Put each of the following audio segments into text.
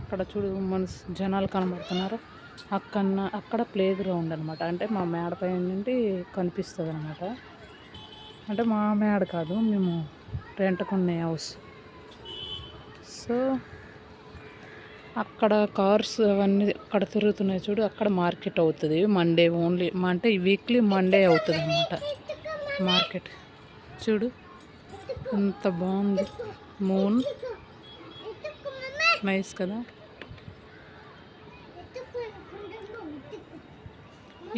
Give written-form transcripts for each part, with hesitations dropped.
అక్కడ చూడు జనాలు కనబడుతున్నారు. అక్కడ ప్లే గ్రౌండ్ అనమాట. అంటే మా మేడ పై నుండి కనిపిస్తుంది అనమాట. అంటే మా మేడ కాదు, మేము రెంట్కున్న హౌస్. సో అక్కడ కార్స్ అవన్నీ అక్కడ తిరుగుతున్నాయి చూడు. అక్కడ మార్కెట్ అవుతుంది మండే ఓన్లీ. అంటే వీక్లీ మండే అవుతుంది అనమాట మార్కెట్. చూడు ఎంత బాగుంది. మూన్ నైస్ కదా.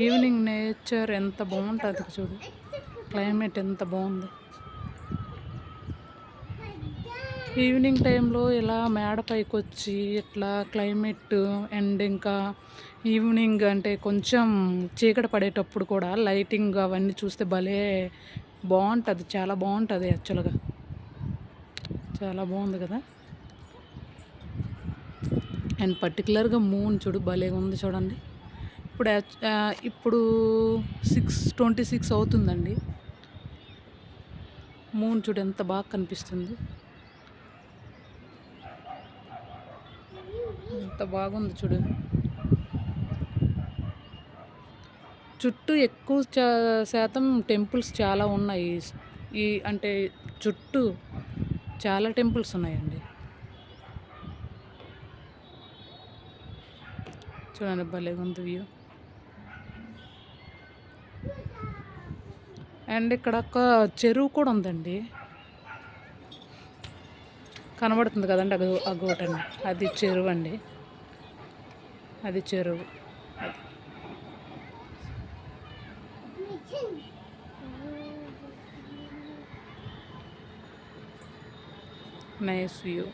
ఈవినింగ్ నేచర్ ఎంత బాగుంటుంది చూడు. క్లైమేట్ ఎంత బాగుంది. ఈవినింగ్ టైంలో ఇలా మేడ పైకి వచ్చి ఇట్లా క్లైమేట్ అండ్ ఇంకా ఈవినింగ్ అంటే కొంచెం చీకటి పడేటప్పుడు కూడా లైటింగ్ అవన్నీ చూస్తే భలే బాగుంటుంది. చాలా బాగుంటుంది యాక్చువల్గా. చాలా బాగుంది కదా. అండ్ పర్టికులర్గా మూన్ చూడు భలేగా ఉంది చూడండి. ఇప్పుడు 6:26 అవుతుందండి. మూన్ చూడు ఎంత బాగా కనిపిస్తుంది. ఎంత బాగుంది చూడు. చుట్టూ ఎక్కువ శాతం టెంపుల్స్ చాలా ఉన్నాయి. అంటే చుట్టూ చాలా టెంపుల్స్ ఉన్నాయండి. చూడండి భలేగా ఉంది వ్యూ. అండ్ ఇక్కడ ఒక చెరువు కూడా ఉందండి. కనబడుతుంది కదండి అగోటండి. అది చెరువు అండి. అది చెరువు. అది నైస్ వ్యూ.